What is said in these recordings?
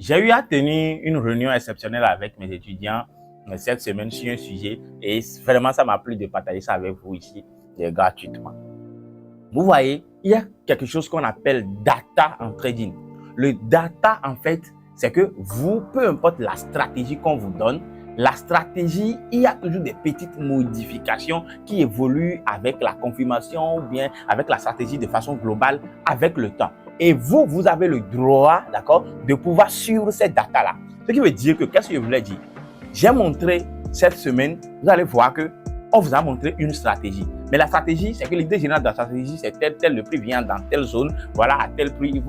J'ai eu à tenir une réunion exceptionnelle avec mes étudiants cette semaine sur un sujet et vraiment ça m'a plu de partager ça avec vous ici gratuitement. Vous voyez, il y a quelque chose qu'on appelle data en trading. Le data, en fait, c'est que vous, peu importe la stratégie qu'on vous donne, la stratégie, il y a toujours des petites modifications qui évoluent avec la confirmation ou bien avec la stratégie de façon globale avec le temps. Et vous, vous avez le droit, d'accord, de pouvoir suivre ces data-là. Ce qui veut dire que, qu'est-ce que je voulais dire? J'ai montré cette semaine, vous allez voir que on vous a montré une stratégie. Mais la stratégie, c'est que l'idée générale de la stratégie, c'est tel, le prix vient dans telle zone, voilà, à tel prix,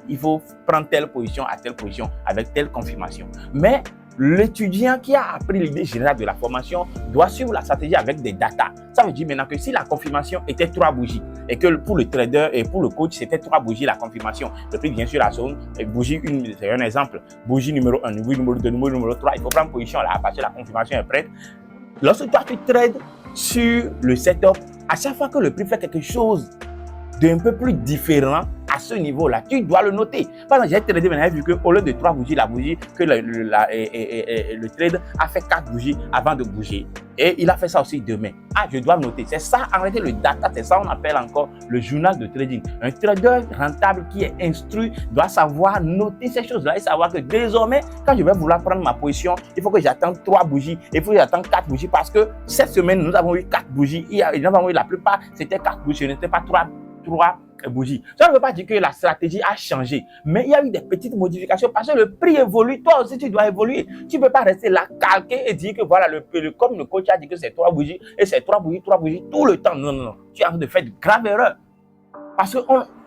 il faut prendre telle position à telle position avec telle confirmation. Mais l'étudiant qui a appris l'idée générale de la formation doit suivre la stratégie avec des data. Ça veut dire maintenant que si la confirmation était 3 bougies et que pour le trader et pour le coach, c'était 3 bougies la confirmation, le prix vient sur la zone, et bougie 1, c'est un exemple, bougie numéro 1, bougie numéro 2, bougie numéro 3, il faut prendre position là parce que la confirmation est prête. Lorsque toi tu trades sur le setup, à chaque fois que le prix fait quelque chose d'un peu plus différent à ce niveau-là, tu dois le noter. Par exemple, j'ai tradé maintenant, j'ai vu qu'au lieu de 3 bougies, la bougie, que le trade a fait 4 bougies avant de bouger. Et il a fait ça aussi demain. Ah, je dois noter. C'est ça, en réalité, le data, c'est ça qu'on appelle encore le journal de trading. Un trader rentable qui est instruit doit savoir noter ces choses-là et savoir que désormais, quand je vais vouloir prendre ma position, il faut que j'attende 3 bougies, il faut que j'attende 4 bougies parce que cette semaine, nous avons eu 4 bougies. Nous avons eu la plupart, c'était 4 bougies, ce n'était pas 3 bougies. Ça ne veut pas dire que la stratégie a changé, mais il y a eu des petites modifications parce que le prix évolue. Toi aussi, tu dois évoluer. Tu ne peux pas rester là, calquer et dire que voilà, comme le coach a dit que c'est 3 bougies et c'est 3 bougies tout le temps. Non, non, non. Tu es en train de faire de graves erreurs. Parce que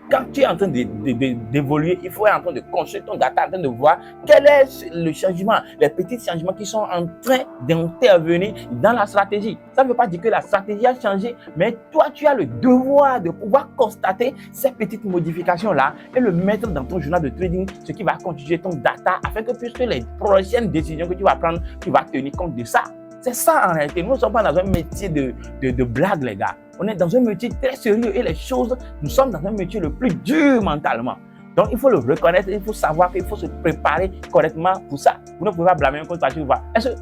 quand tu es en train d'évoluer, il faut être en train de construire ton data, en train de voir quel est le changement, les petits changements qui sont en train d'intervenir dans la stratégie. Ça ne veut pas dire que la stratégie a changé, mais toi, tu as le devoir de pouvoir constater ces petites modifications-là et le mettre dans ton journal de trading, ce qui va constituer ton data afin que puisque les prochaines décisions que tu vas prendre, tu vas tenir compte de ça. C'est ça en réalité. Nous ne sommes pas dans un métier de blague, les gars. On est dans un métier très sérieux et les choses, nous sommes dans un métier le plus dur mentalement. Donc, il faut le reconnaître, il faut savoir qu'il faut se préparer correctement pour ça. Vous ne pouvez pas blâmer un coach parce que vous voyez. Est-ce que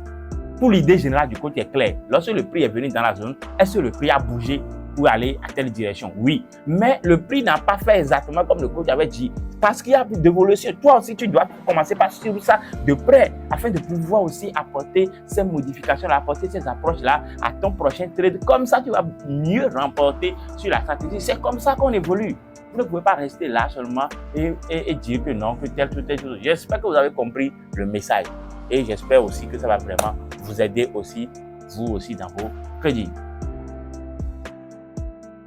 pour l'idée générale du coach est claire? Lorsque le prix est venu dans la zone, est-ce que le prix a bougé pour aller à telle direction? Oui. Mais le prix n'a pas fait exactement comme le coach avait dit. Parce qu'il y a plus d'évolution. Toi aussi, tu dois commencer par suivre ça de près afin de pouvoir aussi apporter ces modifications-là, apporter ces approches-là à ton prochain trade. Comme ça, tu vas mieux remporter sur la stratégie. C'est comme ça qu'on évolue. Vous ne pouvez pas rester là seulement et dire que non, que telle chose. J'espère que vous avez compris le message. Et j'espère aussi que ça va vraiment vous aider aussi, vous aussi, dans vos crédits.